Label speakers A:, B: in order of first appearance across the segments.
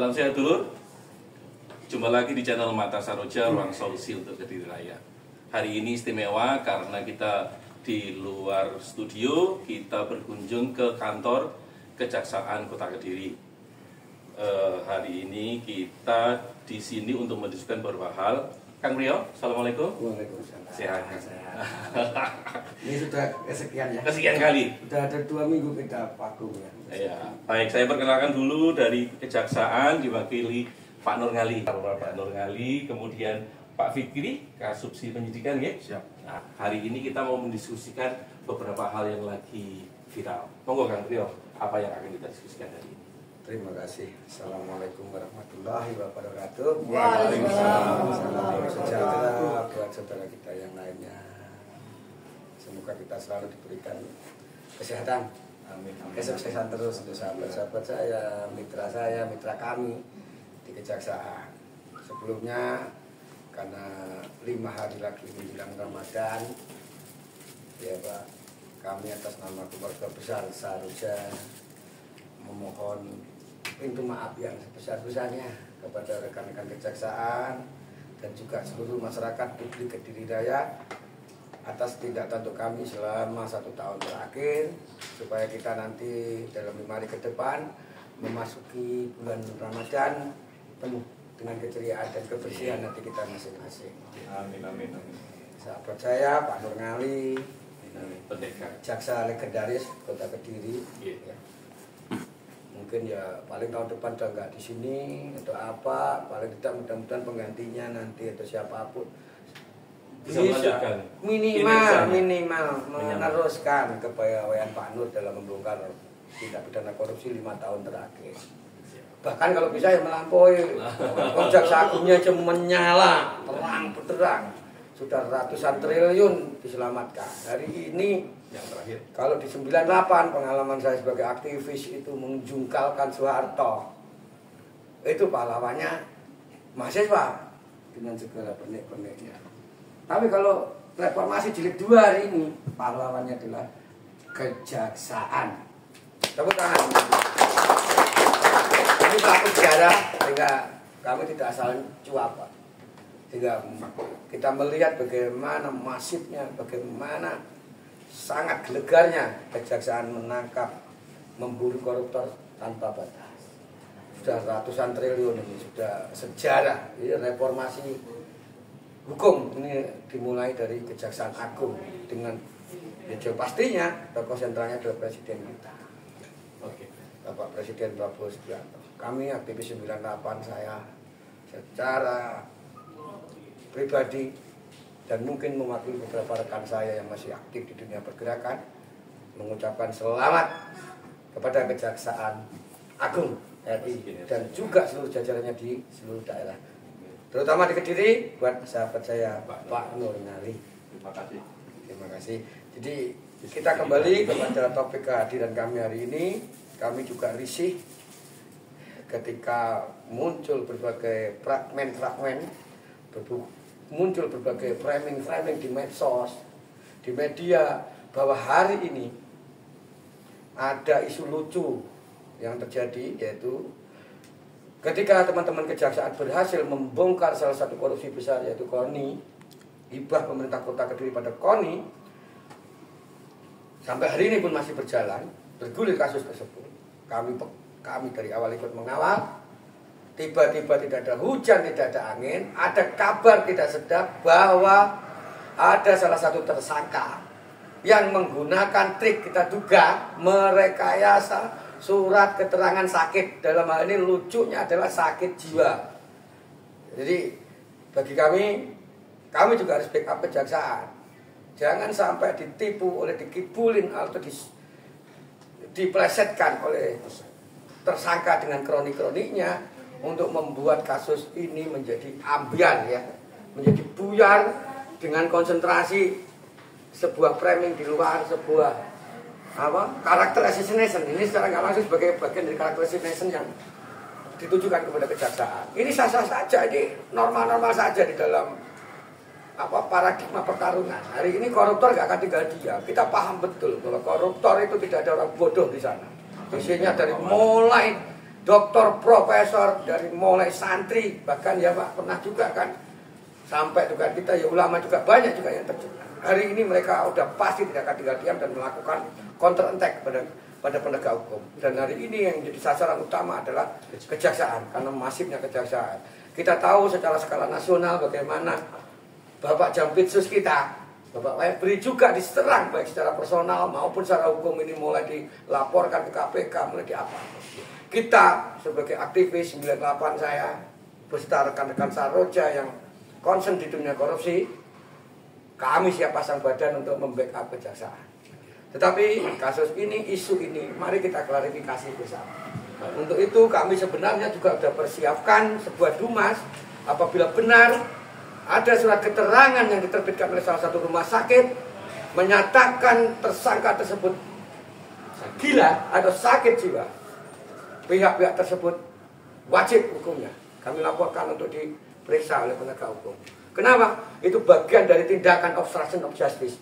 A: Salam sehat dulu. Jumpa lagi di channel Mata Saroja, Ruang Solusi untuk Kediri Raya. Hari ini istimewa karena kita di luar studio, kita berkunjung ke kantor Kejaksaan Kota Kediri. Hari ini kita di sini untuk mendiskusikan beberapa hal. Kang Rio, assalamualaikum.
B: Waalaikumsalam.
A: Sehat.
B: Ini sudah kesekian ya.
A: Kesekian kali.
B: Sudah ada 2 minggu kita vakum ya.
A: Ya, baik, saya perkenalkan dulu dari Kejaksaan diwakili Pak Nur Ngali. Pak Nur Ngali, kemudian Pak Fikri, Kasubsi Penyidikan ya.
C: Siap.
A: Nah, hari ini kita mau mendiskusikan beberapa hal yang lagi viral. Monggo Kang Rio, apa yang akan kita diskusikan hari ini?
B: Terima kasih. Assalamualaikum warahmatullahi wabarakatuh.
D: Waalaikumsalam.
B: Salam sejahtera buat saudara kita yang lainnya. Semoga kita selalu diberikan kesehatan,
A: Amin.
B: kesuksesan terus untuk sahabat-sahabat saya, mitra kami di Kejaksaan. Sebelumnya karena 5 hari lagi menjelang Ramadan, ya Pak, kami atas nama keluarga besar Saroja memohon pintu maaf yang sebesar-besarnya kepada rekan-rekan Kejaksaan dan juga seluruh masyarakat publik Kediri Raya atas tindak tanduk kami selama 1 tahun terakhir, supaya kita nanti dalam 5 hari ke depan memasuki bulan Ramadan penuh dengan keceriaan dan kebersihan hati kita masing-masing.
A: Amin, amin, amin.
B: Sahabat saya Pak Nur Ngali,
A: Pendekar.
B: jaksa legendaris Kota Kediri.
A: Iya.
B: Mungkin ya paling tahun depan udah nggak di sini atau apa, paling tidak mudah-mudahan penggantinya nanti atau siapapun
A: Bisa melanjutkan
B: minimal
A: Menyambung.
B: meneruskan kepegawaian Pak Nur dalam membongkar tindak pidana korupsi 5 tahun terakhir. Bahkan kalau bisa ya melampaui. Jaksa Agungnya aja menyala terang-terang, sudah ratusan triliun diselamatkan. Hari ini
A: Yang terakhir.
B: kalau di 98 pengalaman saya sebagai aktivis itu menjungkalkan Soeharto, itu pahlawannya mahasiswa dengan segala penik-peniknya. Tapi kalau reformasi jilid 2 hari ini, pahlawannya adalah kejaksaan. Tepuk tangan. Ini pelaku sejarah sehingga kami tidak asal cuap, Pak. Sehingga kita melihat bagaimana masifnya, bagaimana sangat gelegarnya kejaksaan menangkap, memburu koruptor tanpa batas. Sudah ratusan triliun ini, sudah sejarah. Ini reformasi hukum ini dimulai dari Kejaksaan Agung dengan ya pastinya tokoh sentralnya adalah Presiden kita,
A: Oke.
B: Bapak Presiden Prabowo Subianto. Kami aktivis 98, saya secara pribadi dan mungkin mewakili beberapa rekan saya yang masih aktif di dunia pergerakan mengucapkan selamat kepada Kejaksaan Agung RI dan juga seluruh jajarannya di seluruh daerah, terutama di Kediri, buat sahabat saya Pak Nur Ngali.
A: Terima kasih.
B: Terima kasih. Jadi kita kembali kepada topik kehadiran kami hari ini. Kami juga risih ketika muncul berbagai fragmen-fragmen, muncul berbagai framing-framing di medsos, di media, bahwa hari ini ada isu lucu yang terjadi, yaitu ketika teman-teman kejaksaan berhasil membongkar salah satu korupsi besar, yaitu KONI, hibah pemerintah Kota Kediri pada KONI, sampai hari ini pun masih berjalan, bergulir kasus tersebut. Kami dari awal ikut mengawal. Tiba-tiba tidak ada hujan, tidak ada angin, ada kabar tidak sedap bahwa ada salah satu tersangka yang menggunakan trik, kita duga merekayasa surat keterangan sakit. Dalam hal ini lucunya adalah sakit jiwa. Jadi bagi kami juga harus backup kejaksaan. Jangan sampai ditipu oleh, dikibulin atau diplesetkan oleh tersangka dengan kronik-kroniknya untuk membuat kasus ini menjadi ambiar, ya, menjadi buyar dengan konsentrasi sebuah framing di luar sebuah karakter assassination. Ini secara nggak langsung sebagai bagian dari karakter assassination yang ditujukan kepada kejaksaan. Ini sah-sah saja, ini normal-normal saja di dalam paradigma pertarungan. Hari ini koruptor nggak akan tinggal diam. Kita paham betul bahwa koruptor itu tidak ada orang bodoh di sana. Isinya dari mulai doktor, profesor, dari mulai santri, bahkan ya Pak pernah juga kan sampai juga kita ya ulama juga banyak juga yang terjebak. Hari ini mereka udah pasti tidak akan tinggal diam dan melakukan counter attack pada penegak hukum. Dan hari ini yang jadi sasaran utama adalah kejaksaan karena masifnya kejaksaan. Kita tahu secara skala nasional bagaimana Bapak Jampitsus kita, Bapak Febri juga diserang baik secara personal maupun secara hukum. Ini mulai dilaporkan ke KPK, mulai diapa. Kita sebagai aktivis 98 saya beserta rekan-rekan Saroja yang concern di dunia korupsi, kami siap pasang badan untuk membackup kejaksaan. Tetapi kasus ini, isu ini, mari kita klarifikasi bersama. Untuk itu kami sebenarnya juga sudah persiapkan sebuah dumas apabila benar ada surat keterangan yang diterbitkan oleh salah satu rumah sakit menyatakan tersangka tersebut gila atau sakit jiwa. Pihak-pihak tersebut wajib hukumnya kami laporkan untuk diperiksa oleh penegak hukum. Kenapa? Itu bagian dari tindakan obstruction of justice.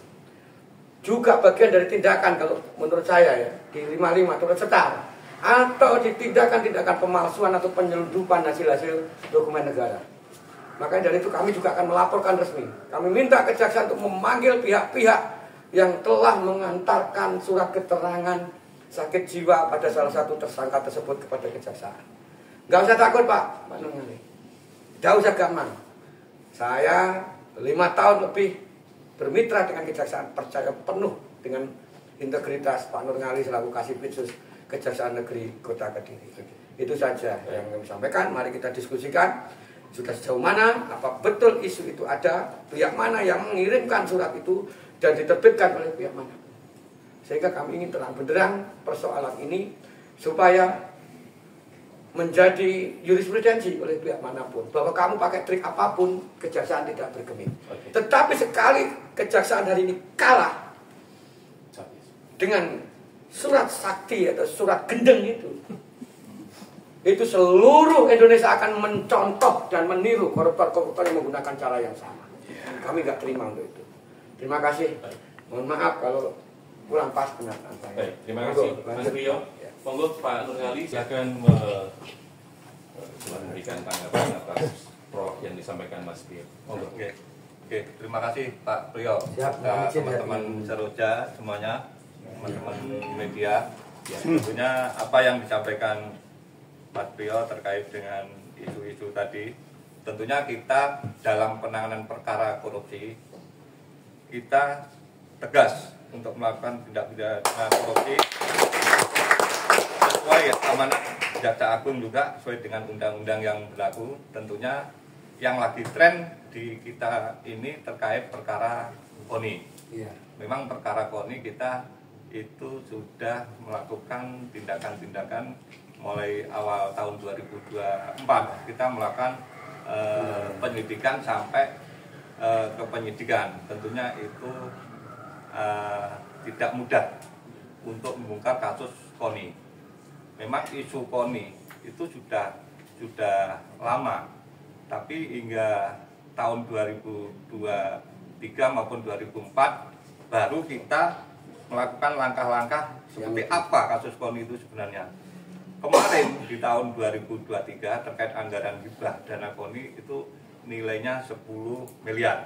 B: Juga bagian dari tindakan kalau menurut saya ya di 55 turut serta atau di tindakan-tindakan pemalsuan atau penyelundupan hasil-hasil dokumen negara. Makanya dari itu kami juga akan melaporkan resmi. Kami minta kejaksaan untuk memanggil pihak-pihak yang telah mengantarkan surat keterangan sakit jiwa pada salah satu tersangka tersebut kepada kejaksaan. Gak usah takut Pak Nurgali. Gak usah gampang. Saya 5 tahun lebih bermitra dengan kejaksaan, percaya penuh dengan integritas Pak Nurgali selaku Kasipitsus Kejaksaan Negeri Kota Kediri. Itu saja yang kami sampaikan. Mari kita diskusikan sudah sejauh mana, apa betul isu itu ada, pihak mana yang mengirimkan surat itu dan diterbitkan oleh pihak mana. Sehingga kami ingin terang benderang persoalan ini supaya menjadi jurisprudensi oleh pihak manapun bahwa kamu pakai trik apapun kejaksaan tidak bergeming. Tetapi sekali kejaksaan hari ini kalah dengan surat sakti atau surat gendeng itu seluruh Indonesia akan mencontoh dan meniru koruptor-koruptor yang menggunakan cara yang sama. Kami nggak terima untuk itu. Terima kasih. Mohon maaf kalau kurang pas pernyataan saya.
A: Baik, terima kasih Mas Rio. Monggo Pak Nurgali silakan memberikan tanggapan atas Prof yang disampaikan Mas Rio. Monggo.
C: Oke, terima kasih Pak Priyo.
B: Siap,
C: teman-teman Saroja semuanya, teman-teman media. Ya, tentunya apa yang disampaikan Mas Priyo terkait dengan isu-isu tadi, tentunya kita dalam penanganan perkara korupsi kita tegas untuk melakukan tindak pidana korupsi sesuai amanat Jaksa Agung juga sesuai dengan undang-undang yang berlaku. Tentunya yang lagi tren di kita ini terkait perkara KONI. Memang perkara KONI kita itu sudah melakukan tindakan-tindakan mulai awal tahun 2024 kita melakukan penyelidikan sampai ke penyidikan. Tentunya itu tidak mudah untuk membongkar kasus KONI. Memang isu KONI itu sudah lama, tapi hingga tahun 2023 maupun 2004 baru kita melakukan langkah-langkah seperti apa kasus KONI itu sebenarnya. Kemarin di tahun 2023 terkait anggaran hibah dana KONI itu nilainya 10 miliar.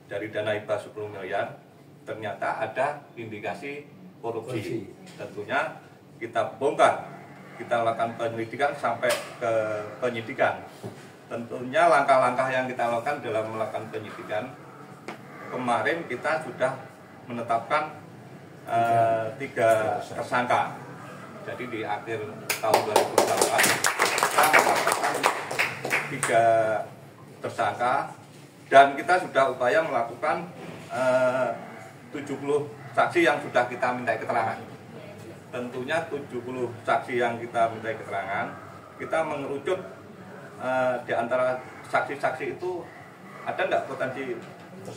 C: Dari dana hibah 10 miliar ternyata ada indikasi korupsi. Tentunya kita bongkar, kita lakukan penyelidikan sampai ke penyidikan. Tentunya langkah-langkah yang kita lakukan dalam melakukan penyidikan, kemarin kita sudah menetapkan 3 tersangka. Jadi di akhir tahun 2008 kita menetapkan 3 tersangka dan kita sudah upaya melakukan 70 saksi yang sudah kita minta keterangan. Tentunya 70 saksi yang kita minta keterangan, kita mengerucut di antara saksi-saksi itu ada nggak potensi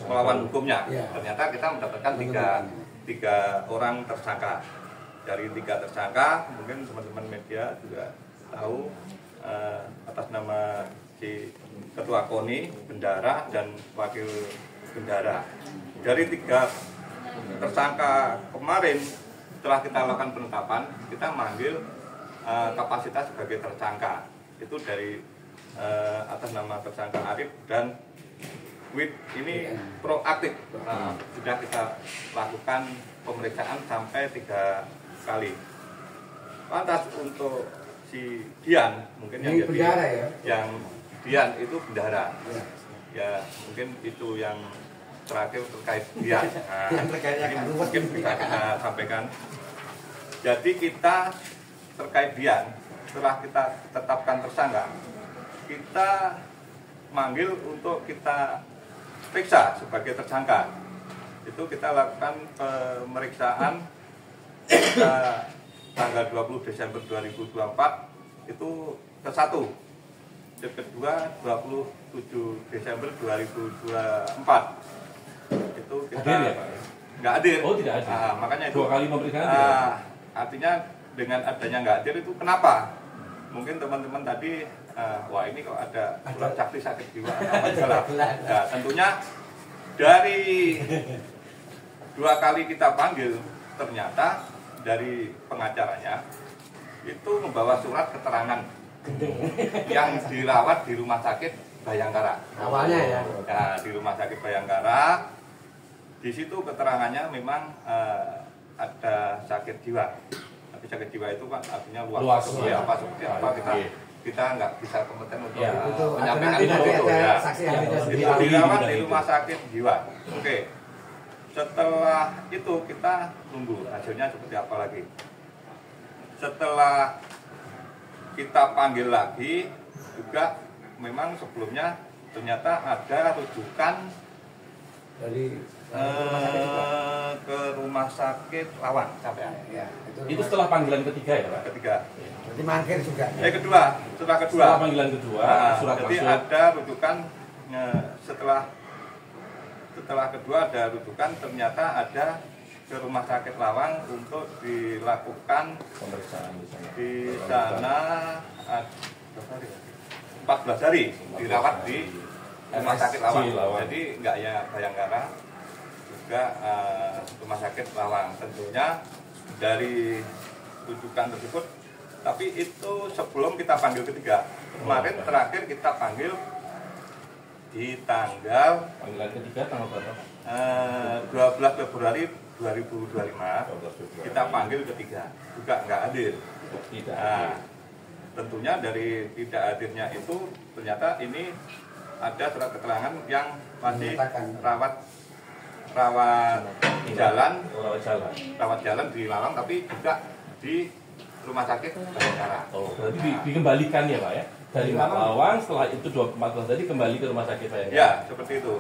C: melawan hukumnya. Ternyata kita mendapatkan tiga orang tersangka. Dari 3 tersangka, mungkin teman-teman media juga tahu atas nama si Ketua KONI, Bendara, dan Wakil Bendara. Dari 3 tersangka kemarin, setelah kita lakukan penetapan, kita manggil kapasitas sebagai tersangka. Itu dari atas nama tersangka Arif dan WIT ini proaktif. Sudah kita lakukan pemeriksaan sampai 3 kali. Lantas untuk si Dian, mungkin yang
B: bendara ya?
C: Yang Dian itu bendara. Ya mungkin itu yang terakhir terkait Dian.
B: Yang terkaitnya kan
C: mungkin bisa kita sampaikan. Jadi kita terkait Dian, setelah kita tetapkan tersangka, kita manggil untuk kita periksa sebagai tersangka. Itu kita lakukan pemeriksaan tanggal 20 Desember 2024 itu ke-1. Yang kedua 27 Desember 2024. Itu kita
A: hadir ya, Pak?
C: Nggak hadir.
A: Oh, tidak hadir.
C: Makanya itu
A: 2 kali pemeriksaan.
C: Artinya dengan adanya nggak hadir itu kenapa? Mungkin teman-teman tadi wah ini kok ada surat saksi sakit jiwa atau masalah. Nah, tentunya dari 2 kali kita panggil, ternyata dari pengacaranya itu membawa surat keterangan yang dirawat di rumah sakit Bayangkara.
B: Awalnya ya.
C: Nah, di rumah sakit Bayangkara, di situ keterangannya memang ada sakit jiwa. Tapi sakit jiwa itu kan artinya luas ya, apa seperti apa kita nggak bisa kompeten untuk menyampaikan itu ya. Itu dirawat di rumah sakit jiwa. Oke. Setelah itu kita tunggu hasilnya seperti apa lagi. Setelah kita panggil lagi juga memang sebelumnya ternyata ada rujukan
B: Dari
C: ke rumah sakit Lawang sampai
B: ya,
A: Itu setelah panggilan ketiga ya, Pak?
C: ketiga.
B: Berarti mangkir juga.
C: Kedua, setelah kedua.
A: Setelah panggilan kedua, surat
C: jadi
A: masuk.
C: ada rujukan setelah kedua ada rujukan ternyata ada ke rumah sakit Lawang untuk dilakukan
A: Pemeriksaan
C: di sana 14 hari dirawat di rumah sakit Lawang. Jadi nggak ya Bayangkara, juga rumah sakit Lawang. Tentunya dari rujukan tersebut, tapi itu sebelum kita panggil ketiga. Kemarin terakhir kita panggil di tanggal
A: panggilan ketiga tanggal berapa?
C: 12 Februari 2025 kita panggil ketiga, juga nggak hadir.
A: Tidak
C: Nah,
A: hadir.
C: tentunya dari tidak hadirnya itu ternyata ini ada surat keterangan yang masih rawat jalan di Lawang, tapi juga di rumah sakit Bayangkara.
A: Oh, berarti dikembalikan ya, Pak ya? Dari Lawang setelah itu 14 tadi kembali ke rumah sakit Bayangkara.
C: Ya, seperti itu.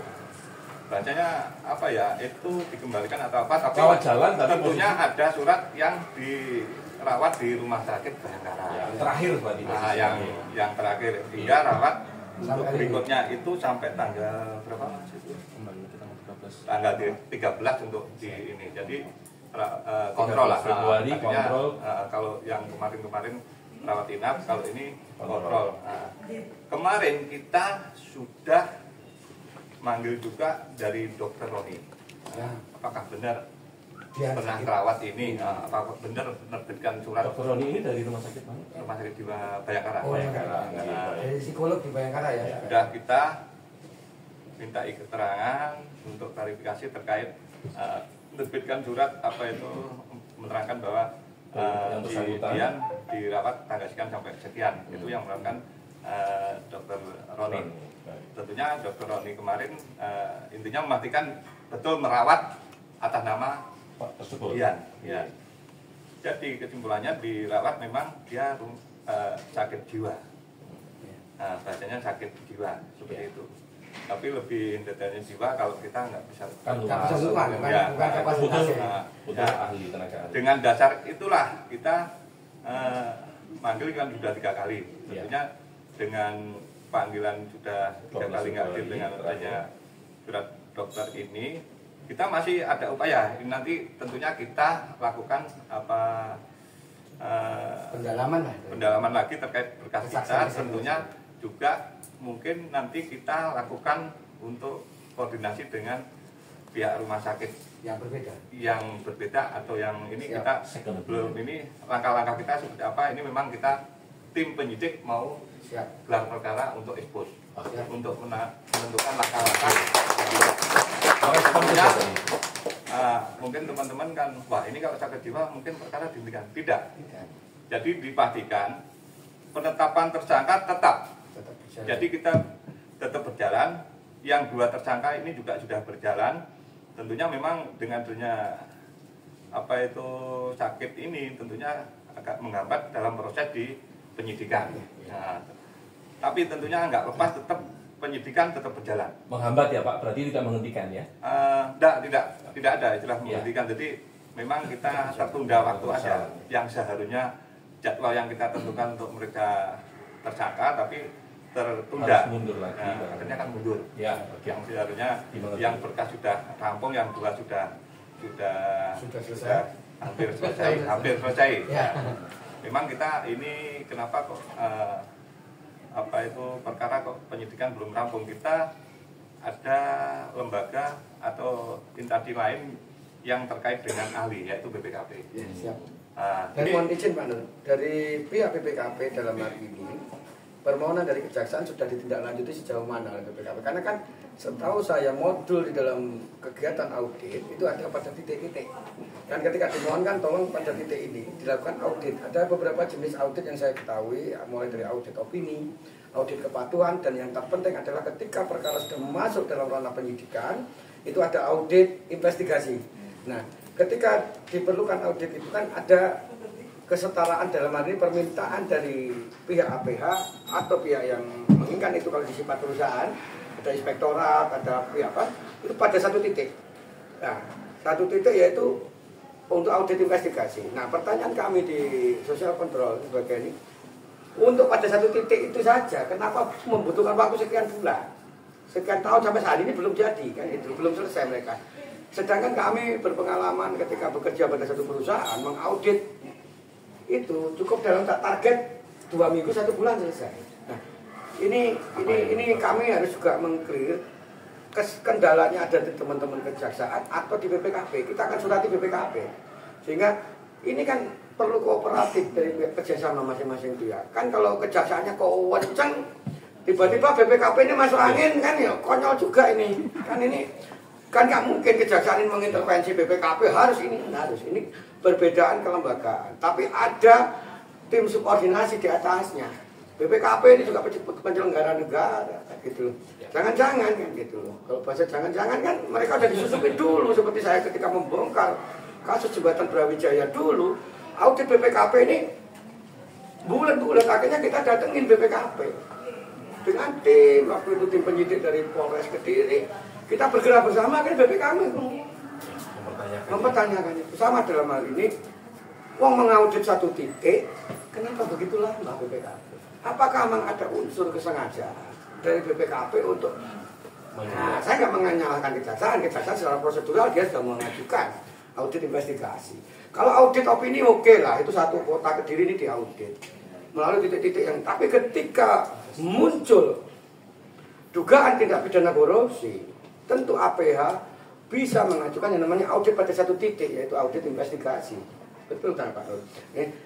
C: Bacanya apa ya? Itu dikembalikan atau apa? Tapi
A: rawat jalan, tapi
C: tentunya ada surat yang dirawat di rumah sakit Bayangkara.
A: Ya, terakhir berarti.
C: Nah, yang terakhir hingga rawat untuk berikutnya itu sampai tanggal berapa Mas itu? Tanggal 13 untuk di ini. Jadi kontrol lah.
A: Februari kontrol.
C: Kalau yang kemarin rawat inap, kalau ini kontrol. Nah, kemarin kita sudah manggil juga dari Dokter Roni. Apakah benar pernah rawat ini? Apakah benar menerbitkan surat?
A: Dokter Roni ini dari rumah sakit mana?
C: Rumah sakit jiwa Bayangkara.
B: Dari psikolog di Bayangkara ya.
C: Sudah kita minta keterangan untuk klarifikasi terkait menerbitkan surat apa itu menerangkan bahwa Dian dirawat tanggal sekian sampai sekian. Itu yang melakukan Dokter Roni. Tentunya Dokter Roni kemarin intinya memastikan betul merawat atas nama
A: tersebut.
C: Dian. Ya. Jadi kesimpulannya dirawat memang dia sakit jiwa. Nah, bahasanya sakit jiwa seperti itu. Tapi lebih detailnya jiwa kalau kita nggak bisa
A: butuh ahli tenaga ahli.
C: Dengan dasar itulah kita manggil kan sudah 3 kali. Tentunya dengan panggilan sudah 3 kali nggak hadir dengan adanya surat dokter ini, kita masih ada upaya. Ini nanti tentunya kita lakukan pendalaman lagi terkait berkas kita. Tentunya juga mungkin nanti kita lakukan untuk koordinasi dengan pihak rumah sakit yang berbeda atau yang ini
B: Siap.
C: kita belum ini langkah-langkah kita seperti apa. Ini memang kita tim penyidik mau
B: Siap.
C: gelar perkara untuk ekspos,
B: Siap.
C: untuk menentukan langkah-langkah.
A: Tentunya,
C: Mungkin teman-teman kan, wah ini kalau sakit jiwa mungkin perkara dihentikan. Tidak.
B: Tidak.
C: Jadi dipastikan penetapan tersangka tetap.
B: Tetap berjalan.
C: Jadi kita tetap berjalan. Yang 2 tersangka ini juga sudah berjalan. Tentunya memang dengan adanya apa itu sakit ini tentunya agak menghambat dalam proses di penyidikan. Nah, tapi tentunya nggak lepas, tetap penyidikan tetap berjalan.
A: menghambat ya Pak, berarti tidak menghentikan ya?
C: Tidak ada istilah menghentikan. Jadi memang kita tertunda waktu aja. Yang seharusnya jadwal yang kita tentukan untuk mereka tersangka, tapi tertunda.
A: Harus mundur lagi.
C: Nah, akhirnya kan mundur.
A: Ya, oke.
C: Yang seharusnya
A: Dimengerti.
C: yang berkas sudah rampung, yang 2 sudah
B: selesai.
C: hampir selesai.
B: Ya.
C: Memang kita ini kenapa kok perkara kok penyidikan belum rampung. Kita ada lembaga atau instansi lain yang terkait dengan ahli, yaitu BPKP.
B: Ya, siap.
C: Jadi,
B: Dan mohon izin Pak Nur, dari pihak BPKP dalam hal ini permohonan dari kejaksaan sudah ditindaklanjuti sejauh mana oleh BPKP? Karena kan setahu saya modul di dalam kegiatan audit itu ada pada titik-titik. Dan ketika dimohonkan tolong pada titik ini dilakukan audit. Ada beberapa jenis audit yang saya ketahui, mulai dari audit opini, audit kepatuhan, dan yang terpenting adalah ketika perkara sudah masuk dalam ranah penyidikan, itu ada audit investigasi. Nah, ketika diperlukan audit itu kan ada kesetaraan dalam hal ini permintaan dari pihak APH atau pihak yang menginginkan itu kalau disifat perusahaan, ada inspektorat, ada pihak apa, itu pada satu titik. Nah, satu titik yaitu untuk audit investigasi. Nah, pertanyaan kami di social control sebagai ini, untuk pada satu titik itu saja, kenapa membutuhkan waktu sekian bulan, sekian tahun sampai saat ini belum jadi, kan itu belum selesai mereka. Sedangkan kami berpengalaman ketika bekerja pada satu perusahaan mengaudit itu cukup dalam target 2 minggu 1 bulan selesai. Nah, ini kami harus juga meng-clear kendalanya ada di teman-teman kejaksaan atau di BPKP. Kita akan surati BPKP sehingga ini kan perlu kooperatif dari kerjasama masing-masing pihak. Kan kalau kejaksaannya kencang, tiba-tiba BPKP ini masuk angin kan ya konyol juga ini. Kan nggak mungkin kejaksaan ini mengintervensi BPKP harus ini perbedaan kelembagaan. Tapi ada tim subordinasi di atasnya. BPKP ini juga penyelenggara negara, gitu loh. Jangan-jangan kan gitu loh. Kalau bahasa jangan-jangan kan mereka udah disusupin dulu seperti saya ketika membongkar kasus jembatan Brawijaya dulu. Audit BPKP ini bulan-bulan akhirnya kita datengin BPKP dengan tim waktu itu tim penyidik dari Polres Kediri. Kita bergerak bersama kan BPKP mempertanyakan itu. Sama dalam hal ini, wong mengaudit satu titik, kenapa begitu lama BPKP? Apakah memang ada unsur kesengajaan dari BPKP untuk? Nah, saya nggak menyalahkan kejaksaan secara prosedural dia sudah mengajukan audit investigasi. Kalau audit opini oke lah, itu satu kota Kediri ini diaudit melalui titik-titik yang. Tapi ketika muncul dugaan tindak pidana korupsi, tentu APH bisa mengajukan yang namanya audit pada satu titik, yaitu audit investigasi. Betul kan Pak Nur?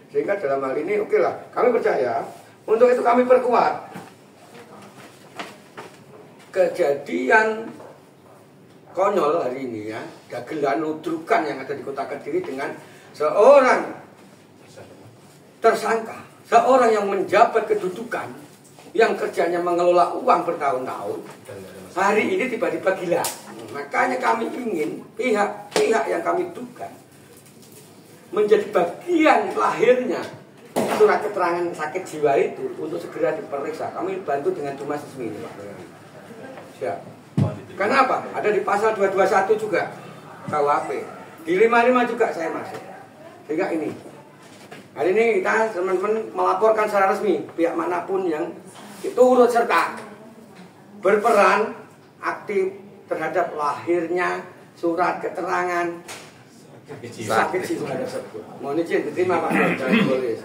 B: Sehingga dalam hal ini oke lah, kami percaya untuk itu kami perkuat kejadian konyol hari ini ya, dagelan ludrukan yang ada di kota Kediri dengan seorang tersangka, seorang yang menjabat kedudukan, yang kerjanya mengelola uang bertahun-tahun, hari ini tiba-tiba gila. Makanya kami ingin pihak-pihak yang kami duga menjadi bagian lahirnya surat keterangan sakit jiwa itu untuk segera diperiksa. Kami bantu dengan Dumas Resmi ini Pak. Siap. Kenapa? Ada di pasal 221 juga KUHP. Di 55 juga saya masuk. Sehingga ini hari ini kita teman-teman melaporkan secara resmi pihak manapun yang turut serta berperan aktif terhadap lahirnya surat keterangan sakit jiwa tersebut. Mohon izin diterima Pak Nur dan tulis.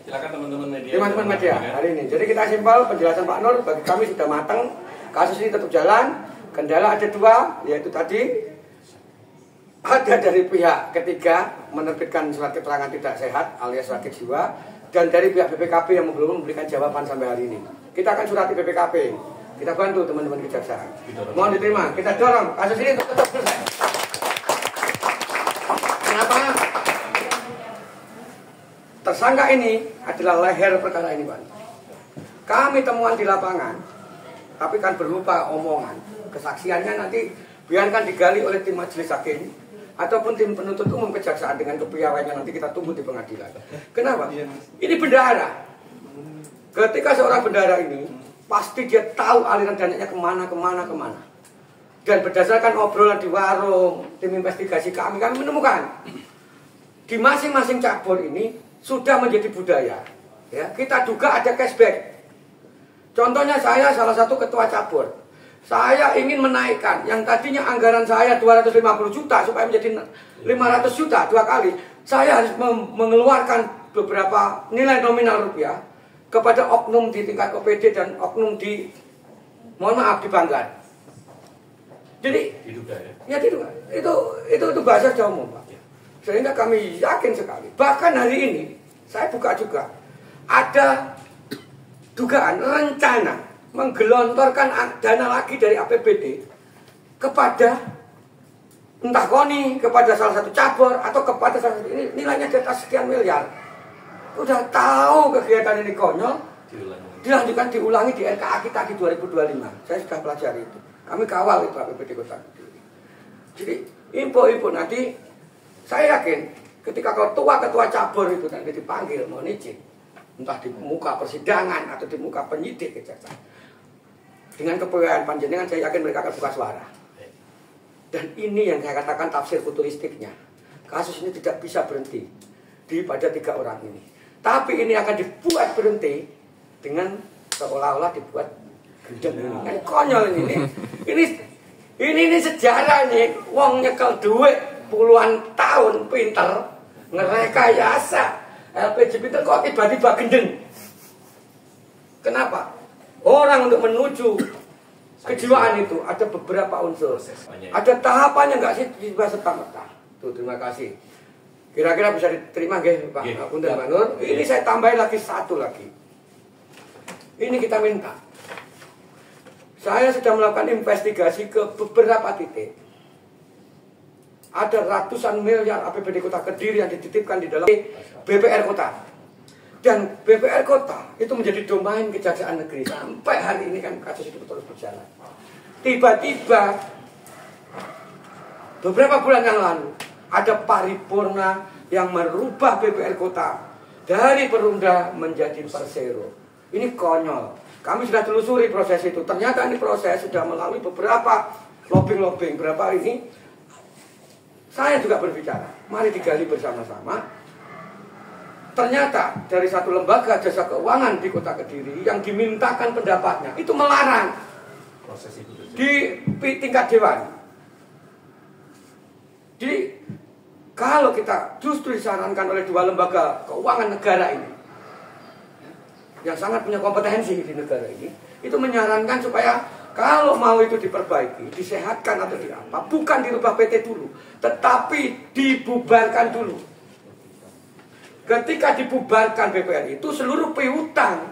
A: Silakan teman-teman media.
B: Teman-teman media hari ini. Jadi kita simpel penjelasan Pak Nur bagi kami sudah matang. Kasus ini tetap jalan. Kendala ada 2, yaitu tadi ada dari pihak ketiga menerbitkan surat keterangan tidak sehat alias sakit jiwa, dan dari pihak BPKP yang belum memberikan jawaban sampai hari ini. Kita akan surati BPKP, kita bantu teman-teman kejaksaan. Mohon diterima, kita dorong kasus ini untuk tetap selesai. Kenapa? Tersangka ini adalah leher perkara ini, Pak. Kami temuan di lapangan, tapi kan berupa omongan. Kesaksiannya nanti biarkan digali oleh tim majelis hakim ataupun tim penuntut umum kejaksaan dengan kepiawaiannya, nanti kita tunggu di pengadilan. Kenapa? Ini bendahara. Ketika seorang bendahara ini pasti dia tahu aliran dananya kemana. Dan berdasarkan obrolan di warung, tim investigasi kami menemukan di masing-masing cabur ini sudah menjadi budaya. Ya, kita duga ada cashback. Contohnya saya salah satu ketua cabur. Saya ingin menaikkan yang tadinya anggaran saya 250 juta supaya menjadi 500 juta 2 kali. Saya harus mengeluarkan beberapa nilai nominal rupiah kepada oknum di tingkat OPD dan oknum di, mohon maaf, di Banggar. Jadi diduga ya? Ya diduga. Itu bahasa Jawa umum, Pak. Sehingga kami yakin sekali. Bahkan hari ini saya buka juga ada dugaan rencana menggelontorkan dana lagi dari APBD kepada entah KONI, kepada salah satu cabur atau kepada salah satu, ini nilainya di atas sekian miliar. Udah tahu kegiatan ini konyol, dilanjutkan diulangi di RKA kita di 2025. Saya sudah pelajari itu. Kami kawal itu APBD Kota Kediri. Jadi info-info nanti saya yakin ketika ketua cabur itu nanti dipanggil mohon izin, entah di muka persidangan atau di muka penyidik kejaksaan, dengan kepekaan panjenengan saya yakin mereka akan buka suara. Dan ini yang saya katakan tafsir futuristiknya. Kasus ini tidak bisa berhenti pada 3 orang ini. Tapi ini akan dibuat berhenti dengan seolah-olah dibuat gendeng ini. Kan konyol ini. Ini sejarah nih. Wong nyekel duit puluhan tahun pinter ngerekayasa LPG pinter kok tiba-tiba gendeng. Kenapa? Orang untuk menuju kejiwaan itu ada beberapa unsur. Ada tahapannya nggak sih tiba serta-merta. Tuh, terima kasih. Kira-kira bisa diterima nggih Pak Punten Manur. Ini saya tambahin lagi satu lagi. Ini kita minta. Saya sudah melakukan investigasi ke beberapa titik. Ada ratusan miliar APBD Kota Kediri yang dititipkan di dalam BPR Kota. Dan BPR Kota itu menjadi domain Kejaksaan Negeri. Sampai hari ini kan kasus itu terus berjalan. Tiba-tiba beberapa bulan yang lalu ada paripurna yang merubah BPR Kota dari Perumda menjadi Persero. Ini konyol. Kami sudah telusuri proses itu. Ternyata ini proses sudah melalui beberapa lobbying berapa ini. Saya juga berbicara, mari digali bersama-sama. Ternyata dari satu lembaga jasa keuangan di Kota Kediri yang dimintakan pendapatnya itu melarang proses itu di tingkat dewan. Jadi kalau kita justru disarankan oleh 2 lembaga keuangan negara ini yang sangat punya kompetensi di negara ini, itu menyarankan supaya kalau mau itu diperbaiki, disehatkan atau diapa, bukan dirubah PT dulu, tetapi dibubarkan dulu. Ketika dibubarkan BPR itu seluruh piutang,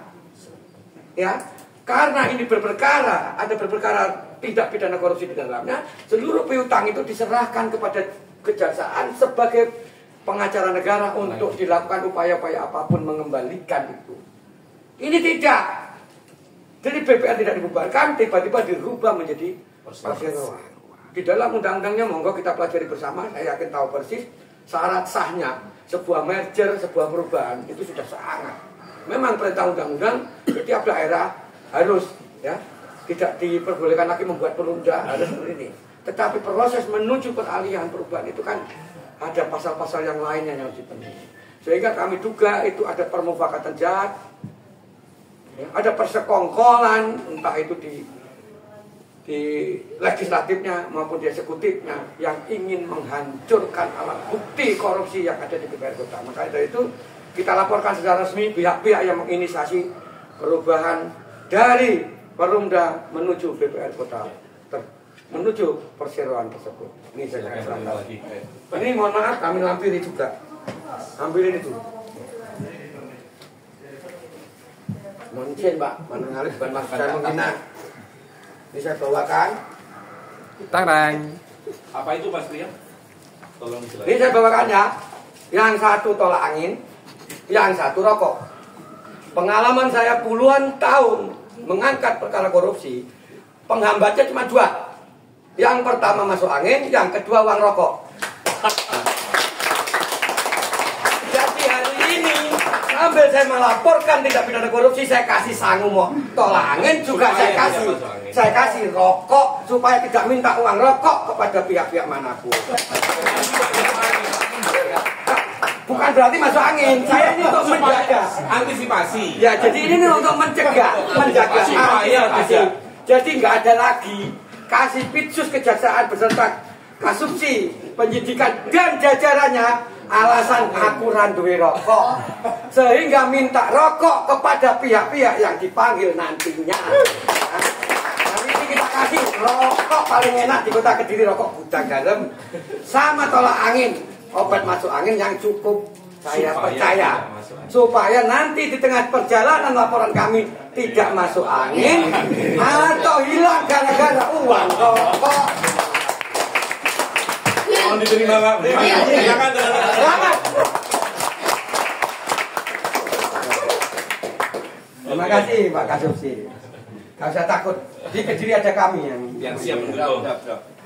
B: ya, karena ini berperkara, ada berperkara tidak pidana korupsi di dalamnya, seluruh piutang itu diserahkan kepada kejaksaan sebagai pengacara negara untuk dilakukan upaya-upaya apapun mengembalikan itu. Ini tidak. Jadi BPR tidak dibubarkan, tiba-tiba dirubah menjadi perseroan. Di dalam undang-undangnya monggo kita pelajari bersama, saya yakin tahu persis syarat sahnya sebuah merger, sebuah perubahan itu sudah sangat. Memang perintah undang-undang setiap daerah harus ya tidak diperbolehkan lagi membuat perumda, harus seperti ini. Tetapi proses menuju peralihan perubahan itu kan ada pasal-pasal yang lainnya yang dipenuhi. Sehingga kami duga itu ada permufakatan jahat, ya, ada persekongkolan, entah itu di legislatifnya maupun di eksekutifnya yang ingin menghancurkan alat bukti korupsi yang ada di BPR Kota. Maka dari itu kita laporkan secara resmi pihak-pihak yang menginisiasi perubahan dari Perumda menuju BPR Kota menuju perseroan tersebut. Ini saya
A: Silakan
B: katakan.
A: lagi.
B: Ini mohon maaf kami lampiri juga. Ambilin itu. Mohon izin Pak, mengenali bukan maksud saya menghina. Ini saya bawakan.
D: Tarang.
A: Apa itu Mas Priya? Tolong
B: Ini
A: dijelaskan.
B: saya bawakan ya. Yang satu tolak angin, yang satu rokok. Pengalaman saya puluhan tahun mengangkat perkara korupsi, penghambatnya cuma 2. Yang pertama masuk angin, yang kedua uang rokok. Jadi hari ini sambil saya melaporkan tindak pidana korupsi, saya kasih sangu mau tolak angin juga
A: Supaya
B: saya
A: tidak
B: kasih.
A: masuk angin.
B: Saya kasih rokok supaya tidak minta uang rokok kepada pihak-pihak manapun. Bukan berarti masuk angin. Saya ini untuk menjaga.
A: Antisipasi.
B: Ya, jadi ini untuk menjaga
A: Supaya
B: antisipasi.
A: tidak.
B: Jadi nggak ada lagi kasih pitsus kejaksaan beserta kasupsi penyidikan dan jajarannya alasan aku randuwe rokok sehingga minta rokok kepada pihak-pihak yang dipanggil nantinya. Tapi ini kita kasih rokok paling enak di kota Kediri, rokok gudang garam sama tolak angin, obat masuk angin yang cukup. Saya
A: Supaya
B: percaya
A: tidak masuk angin.
B: supaya nanti di tengah perjalanan laporan kami tidak masuk angin atau hilang gara-gara uang rokok.
A: Mohon diterima Pak. Silakan.
B: Selamat. Terima kasih Pak Kasupsi. Gak usah takut, di Kediri ada kami
A: Yang siap mendukung.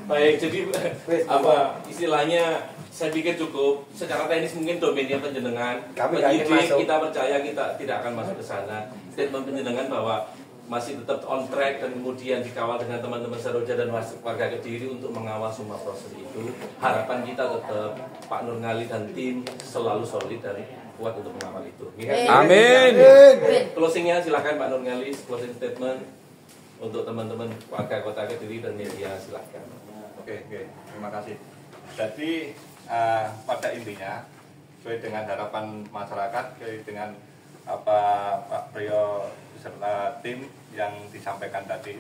A: Baik, jadi apa istilahnya? Saya pikir cukup. Secara teknis mungkin domainnya penjenengan.
B: Kami nggak ingin
A: Penyidik
B: masuk.
A: kita percaya kita tidak akan masuk ke sana. Statement penjenengan bahwa masih tetap on track dan kemudian dikawal dengan teman-teman Saroja dan warga Kediri untuk mengawal semua proses itu. Harapan kita tetap Pak Nur Ngali dan tim selalu solid dan kuat untuk mengawal itu.
D: Amin.
A: Closingnya silakan Pak Nur Ngali, closing statement untuk teman-teman warga Kota Kediri dan media, silakan.
C: Oke, terima kasih. Jadi pada intinya sesuai dengan harapan masyarakat, sesuai dengan apa Pak Priyo beserta tim yang disampaikan tadi.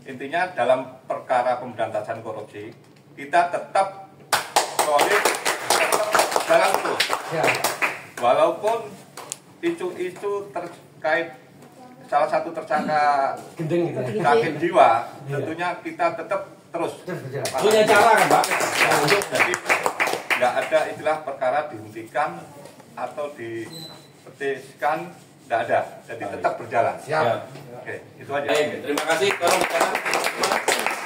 C: Intinya dalam perkara pemberantasan korupsi kita tetap solid, tetap jalan terus. Walaupun isu-isu terkait salah satu tersangka sakit jiwa, tentunya kita tetap terus
A: Punya cara kan Pak?
C: jadi nggak ada istilah perkara dihentikan atau dipetiskan, nggak ada, jadi tetap berjalan.
A: Siap.
C: Oke, itu aja.
A: Baik, terima kasih. Tolong bicara.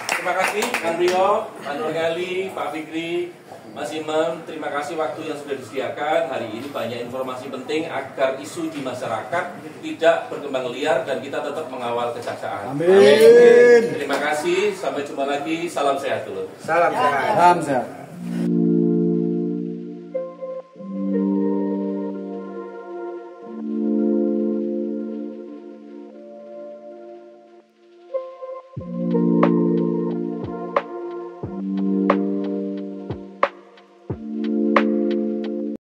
A: Terima kasih Pak Rio, Pak Nur Ngali, Pak Fikri, Mas Imam. Terima kasih waktu yang sudah disediakan. Hari ini banyak informasi penting agar isu di masyarakat tidak berkembang liar dan kita tetap mengawal kejaksaan.
D: Amin.
A: Terima kasih. Sampai jumpa lagi. Salam sehat dulu.
B: Salam sehat.
D: Salam sehat.